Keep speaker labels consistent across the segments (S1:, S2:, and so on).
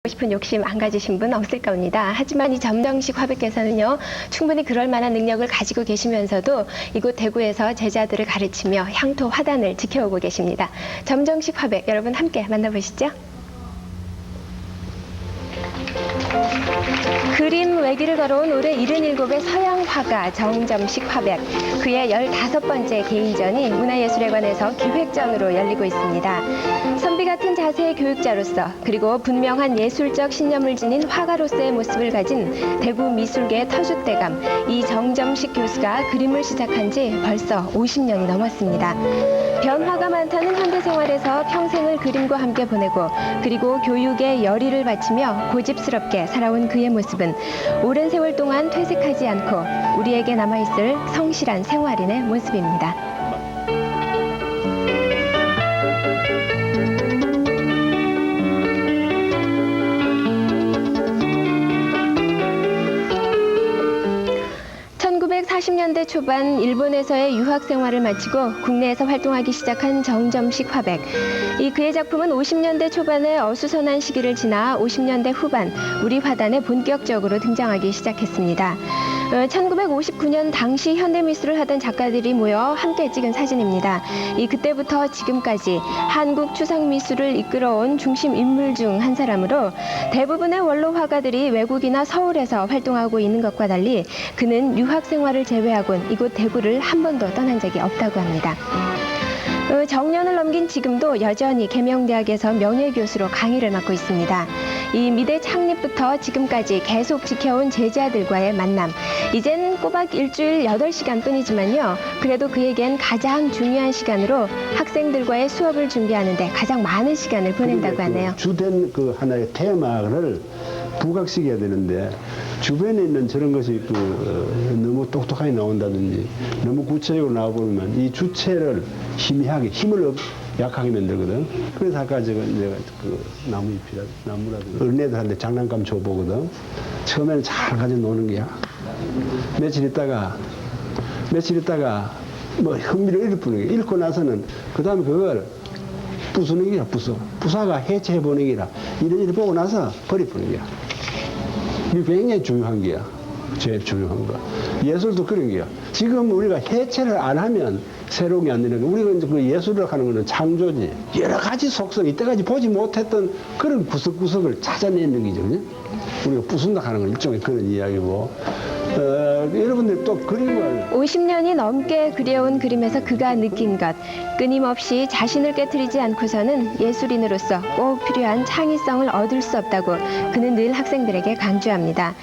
S1: 싶은 욕심 안 가지신 분 없을 겁니다. 하지만 이 점정식 화백께서는요, 충분히 그럴 만한 능력을 가지고 계시면서도 이곳 대구에서 제자들을 가르치며 향토 화단을 지켜오고 계십니다. 점정식 화백, 여러분 함께 만나보시죠. 그림 외길을 걸어온 올해 77의 서양 화가 정점식 화백. 그의 15번째 개인전이 문화예술회관에서 기획전으로 열리고 있습니다. 선비 같은 자세의 교육자로서 그리고 분명한 예술적 신념을 지닌 화가로서의 모습을 가진 대구 미술계의 터줏대감 이 정점식 교수가 그림을 시작한 지 벌써 50년이 넘었습니다. 변화가 많다는 현대생활에서 평생을 그림과 함께 보내고 그리고 교육에 열의를 바치며 고집스럽게 살아온 그의 모습은 오랜 세월 동안 퇴색하지 않고 우리에게 남아있을 성실한 생활인의 모습입니다. (1940년대) 초반 일본에서의 유학 생활을 마치고 국내에서 활동하기 시작한 정점식 화백. 그의 작품은 50년대 초반의 어수선한 시기를 지나 50년대 후반 우리 화단에 본격적으로 등장하기 시작했습니다. 1959년 당시 현대미술을 하던 작가들이 모여 함께 찍은 사진입니다. 그때부터 지금까지 한국 추상미술을 이끌어온 중심 인물 중 한 사람으로 대부분의 원로 화가들이 외국이나 서울에서 활동하고 있는 것과 달리 그는 유학 생활을 제외하곤 이곳 대구를 한 번도 떠난 적이 없다고 합니다. 정년을 넘긴 지금도 여전히 계명대학에서 명예교수로 강의를 맡고 있습니다. 이 미대 창립부터 지금까지 계속 지켜온 제자들과의 만남. 이젠 꼬박 일주일 8시간 뿐이지만요. 그래도 그에겐 가장 중요한 시간으로 학생들과의 수업을 준비하는데 가장 많은 시간을 보낸다고 하네요.
S2: 주된 그 하나의 테마를 부각시켜야 되는데 주변에 있는 저런 것이 너무 똑똑하게 나온다든지 너무 구체적으로 나와보면 이 주체를 희미하게 약하게 만들거든. 그래서 아까 내가 그 나무라든지 어린애들한테 장난감 줘보거든. 처음에는 잘 가져 노는 게야. 며칠 있다가 뭐 흥미를 잃어버리는 게 잃고 나서는 그 다음에 그걸 부수는 게야. 부사가 해체해보는 게라. 이런 일 보고 나서 버려버리는 게야. 이게 굉장히 중요한 게야. 제일 중요한 거. 예술도 그런 게야. 지금 우리가 해체를 안 하면 새로운 게 안 되는 거. 우리가 이제 그 예술을 하는 거는 창조지. 여러 가지 속성, 이때까지 보지 못했던 그런 구석구석을 찾아내는 게죠. 그죠? 우리가 부순다 하는 건 일종의 그런 이야기고. 여러분들 또 그림을
S1: 50년이 넘게 그려온 그림에서 그가 느낀 것, 끊임없이 자신을 깨트리지 않고서는 예술인으로서 꼭 필요한 창의성을 얻을 수 없다고 그는 늘 학생들에게 강조합니다.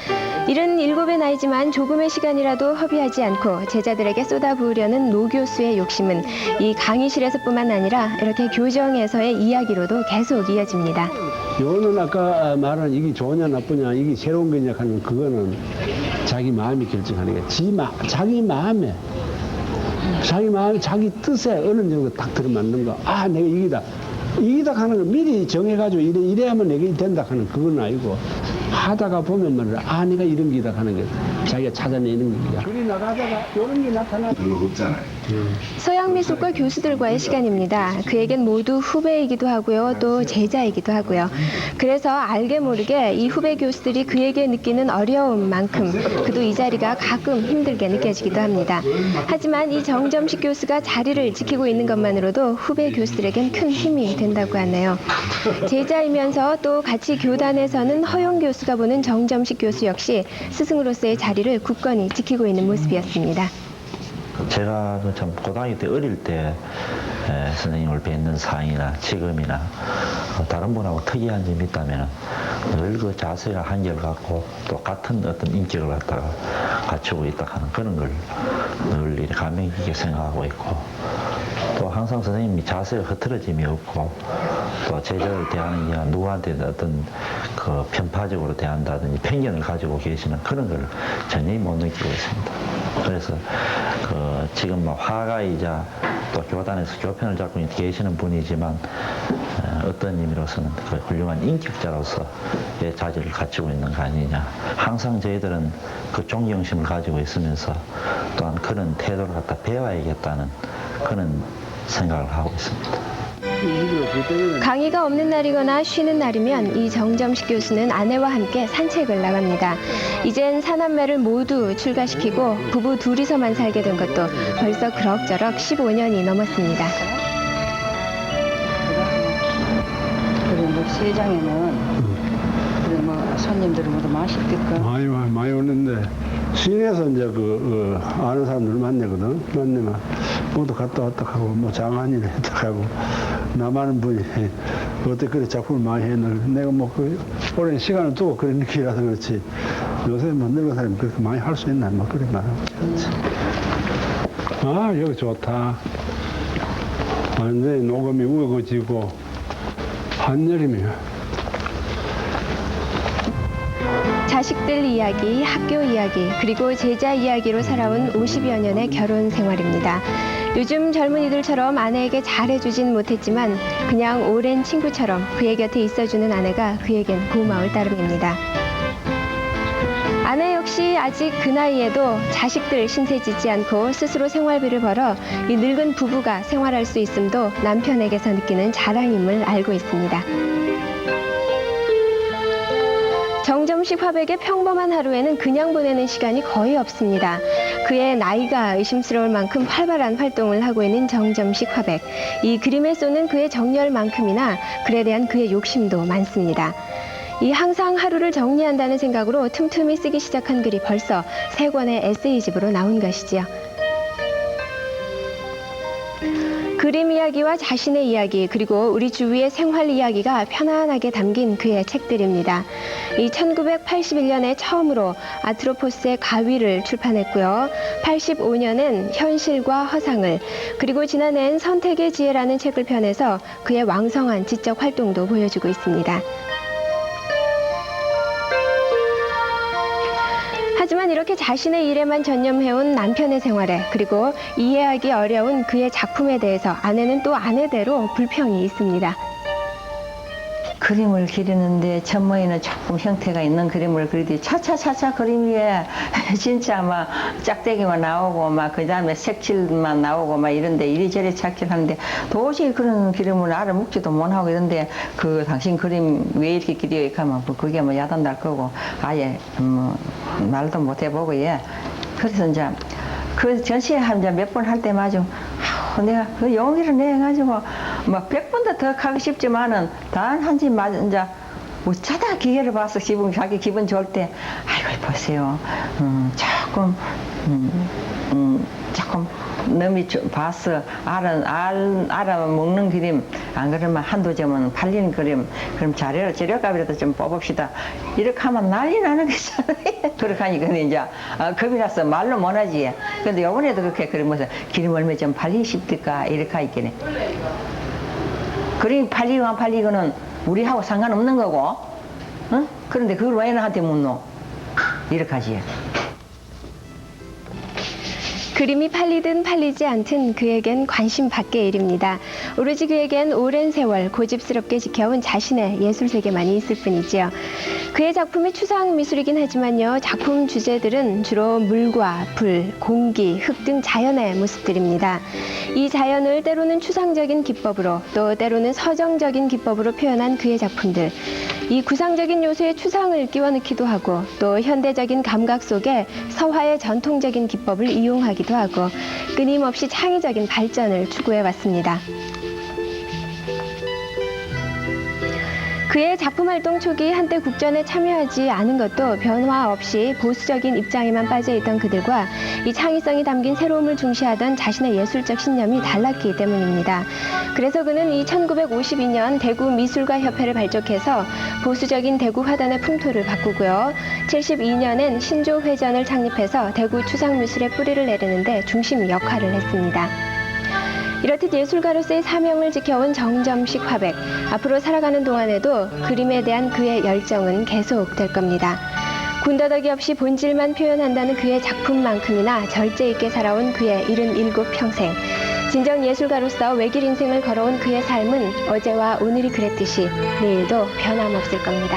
S1: 77의 나이지만 조금의 시간이라도 허비하지 않고 제자들에게 쏟아부으려는 노 교수의 욕심은 이 강의실에서뿐만 아니라 이렇게 교정에서의 이야기로도 계속 이어집니다.
S2: 요는 아까 말한 이게 좋으냐 나쁘냐 이게 새로운 거냐 하는 그거는 자기 마음이 결정하는 게 자기 마음에 자기 뜻에 어느 정도 딱 들어맞는 거. 아, 내가 이기다 하는 거 미리 정해가지고 이래 하면 내가 된다 하는 그건 아니고 하다가 보면 말이야. 아, 내가 이런 게다 하는 게 자기가 찾아내는 거야. 그리 나가다가 이런 게 나타나.
S3: 그런 거 없잖아요.
S1: 서양미술과 교수들과의 시간입니다. 그에겐 모두 후배이기도 하고요, 또 제자이기도 하고요. 그래서 알게 모르게 이 후배 교수들이 그에게 느끼는 어려움만큼 그도 이 자리가 가끔 힘들게 느껴지기도 합니다. 하지만 이 정점식 교수가 자리를 지키고 있는 것만으로도 후배 교수들에겐 큰 힘이 된다고 하네요. 제자이면서 또 같이 교단에서는 허용 교수가 보는 정점식 교수 역시 스승으로서의 자리를 굳건히 지키고 있는 모습이었습니다.
S4: 제가 참 고등학교 때 어릴 때 선생님을 뵙는 상이나 지금이나 다른 분하고 특이한 점이 있다면 늘 그 자세가 한결같고 또 같은 어떤 인격을 갖다가 갖추고 있다 하는 그런 걸 늘 이렇게 감명 깊게 생각하고 있고 또 항상 선생님이 자세가 흐트러짐이 없고 또 제자를 대하는 게 누구한테 어떤 그 편파적으로 대한다든지 편견을 가지고 계시는 그런 걸 전혀 못 느끼고 있습니다. 그래서 지금 뭐 화가이자 또 교단에서 교편을 잡고 계시는 분이지만 어떤 의미로서는 그 훌륭한 인격자로서의 자질을 갖추고 있는 거 아니냐. 항상 저희들은 그 존경심을 가지고 있으면서 또한 그런 태도를 갖다 배워야겠다는 그런 생각을 하고 있습니다.
S1: 강의가 없는 날이거나 쉬는 날이면 이 정점식 교수는 아내와 함께 산책을 나갑니다. 이젠 사남매를 모두 출가시키고 부부 둘이서만 살게 된 것도 벌써 그럭저럭 15년이 넘었습니다.
S3: 그래 뭐 시장에는 그래 뭐 손님들이 모두 맛있을까?
S2: 많이 오는데 시내에서 이제 아는 사람들 만나거든. 만나면 모두 갔다 왔다 하고 뭐 장안일 했다 하고 남아는 분이 어떻게 그래 작품을 많이 했는데 내가 뭐 오랜 시간을 두고 그런 느낌이라서 그렇지 요새 뭐 늙은 사람이 그렇게 많이 할 수 있나 뭐 그래 말하고. 아 여기 좋다. 완전히 녹음이 우거지고 한여름이야.
S1: 자식들 이야기, 학교 이야기, 그리고 제자 이야기로 살아온 50여 년의 결혼 생활입니다. 요즘 젊은이들처럼 아내에게 잘해주진 못했지만 그냥 오랜 친구처럼 그의 곁에 있어주는 아내가 그에겐 고마울 따름입니다. 아내 역시 아직 그 나이에도 자식들 신세지지 않고 스스로 생활비를 벌어 이 늙은 부부가 생활할 수 있음도 남편에게서 느끼는 자랑임을 알고 있습니다. 정점식 화백의 평범한 하루에는 그냥 보내는 시간이 거의 없습니다. 그의 나이가 의심스러울 만큼 활발한 활동을 하고 있는 정점식 화백. 이 그림에 쏟는 그의 정열만큼이나 글에 대한 그의 욕심도 많습니다. 이 항상 하루를 정리한다는 생각으로 틈틈이 쓰기 시작한 글이 벌써 3권의 에세이집으로 나온 것이지요. 그림 이야기와 자신의 이야기 그리고 우리 주위의 생활 이야기가 편안하게 담긴 그의 책들입니다. 이 1981년에 처음으로 아트로포스의 가위를 출판했고요. 85년엔 현실과 허상을 그리고 지난해엔 선택의 지혜라는 책을 펴내서 그의 왕성한 지적 활동도 보여주고 있습니다. 하지만 이렇게 자신의 일에만 전념해온 남편의 생활에 그리고 이해하기 어려운 그의 작품에 대해서 아내는 또 아내대로 불평이 있습니다.
S3: 그림을 그리는데 전모에는 조금 형태가 있는 그림을 그리더니 차차차차 그림 위에 진짜 막 짝대기만 나오고 막 그 다음에 색칠만 나오고 막 이런데 이리저리 찾긴 하는데 도저히 그런 그림을 알아먹지도 못하고 이런데 그 당신 그림 왜 이렇게 그려 이렇게 하면 그게 뭐 야단날 거고 아예 뭐 말도 못 해보고 예. 그래서 이제 그 전시회 한 몇 번 할 때마저 내가 그 용기를 내가지고 막 100번도 더 가고 싶지만은 단 한지 이제 어쩌다 기회를 봐서 자기 기분 좋을 때 아이고 보세요 조금 너무 봐서 알아먹는 그림 안 그러면 한두 점은 팔리는 그림 그럼 재료값이라도 좀 뽑읍시다 이렇게 하면 난리 나는 거잖아요. 그렇게 하니까 이제 겁이 나서 말로 못하지. 근데 요번에도 그렇게 그러면서 기름 얼마 좀 팔리기 쉽을까 이렇게 하니까 그림이 팔리고 안 팔리고는 우리하고 상관없는 거고 응? 그런데 그걸 왜 나한테 묻노 이렇게 하지.
S1: 그림이 팔리든 팔리지 않든 그에겐 관심 밖의 일입니다. 오로지 그에겐 오랜 세월 고집스럽게 지켜온 자신의 예술 세계만이 있을 뿐이지요. 그의 작품이 추상 미술이긴 하지만요. 작품 주제들은 주로 물과 불, 공기, 흙 등 자연의 모습들입니다. 이 자연을 때로는 추상적인 기법으로 또 때로는 서정적인 기법으로 표현한 그의 작품들. 이 구상적인 요소에 추상을 끼워넣기도 하고 또 현대적인 감각 속에 서화의 전통적인 기법을 이용하기도 하고 끊임없이 창의적인 발전을 추구해왔습니다. 그의 작품 활동 초기 한때 국전에 참여하지 않은 것도 변화 없이 보수적인 입장에만 빠져있던 그들과 이 창의성이 담긴 새로움을 중시하던 자신의 예술적 신념이 달랐기 때문입니다. 그래서 그는 이 1952년 대구 미술가협회를 발족해서 보수적인 대구 화단의 풍토를 바꾸고요. 72년엔 신조회전을 창립해서 대구 추상미술의 뿌리를 내리는데 중심 역할을 했습니다. 이렇듯 예술가로서의 사명을 지켜온 정점식 화백. 앞으로 살아가는 동안에도 그림에 대한 그의 열정은 계속될 겁니다. 군더더기 없이 본질만 표현한다는 그의 작품만큼이나 절제 있게 살아온 그의 77평생. 진정 예술가로서 외길 인생을 걸어온 그의 삶은 어제와 오늘이 그랬듯이 내일도 변함없을 겁니다.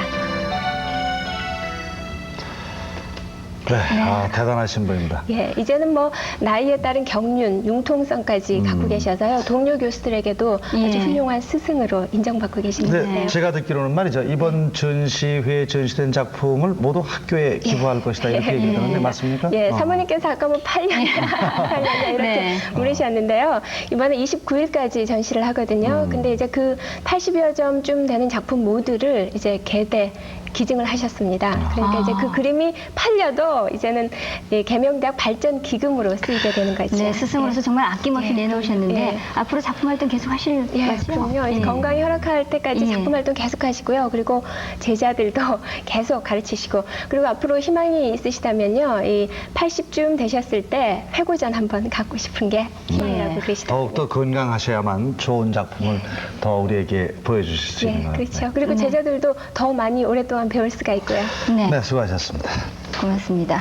S5: 네, 대단하신 분입니다.
S1: 예, 이제는 뭐 나이에 따른 경륜, 융통성까지 갖고 계셔서요. 동료 교수들에게도
S6: 예.
S1: 아주 훌륭한 스승으로 인정받고 계신 것
S5: 네,
S1: 같아요.
S5: 제가 듣기로는 말이죠. 이번 전시회에 전시된 작품을 모두 학교에 기부할 것이다 이렇게 얘기하는데 맞습니까?
S1: 예, 사모님께서 아까 뭐 8년이야, 8년이야 이렇게
S5: 네.
S1: 물으셨는데요. 이번에 29일까지 전시를 하거든요. 근데 이제 그 80여 점쯤 되는 작품 모두를 이제 개대 기증을 하셨습니다. 그러니까 이제 그 그림이 팔려도 이제는 이 계명대학 발전 기금으로 쓰이게 되는 거죠.
S6: 네, 스승으로서 정말 아낌없이
S1: 예.
S6: 내놓으셨는데
S1: 예.
S6: 앞으로 작품 활동 계속 하실
S1: 예,
S6: 거죠?
S1: 그럼요. 이제
S6: 예.
S1: 건강이 허락할 때까지
S6: 예.
S1: 작품 활동 계속 하시고요. 그리고 제자들도 계속 가르치시고, 그리고 앞으로 희망이 있으시다면요. 이 80쯤 되셨을 때 회고전 한번 갖고 싶은 게 희망이라고
S6: 네.
S1: 그러시더라고요.
S5: 더욱더 건강하셔야만 좋은 작품을 더 우리에게 보여주실 수 있는
S1: 예,
S5: 거예요.
S1: 그렇죠. 그리고 제자들도 더 많이 오랫동안 배울 수가 있고요.
S6: 네,
S5: 네, 수고하셨습니다.
S6: 고맙습니다.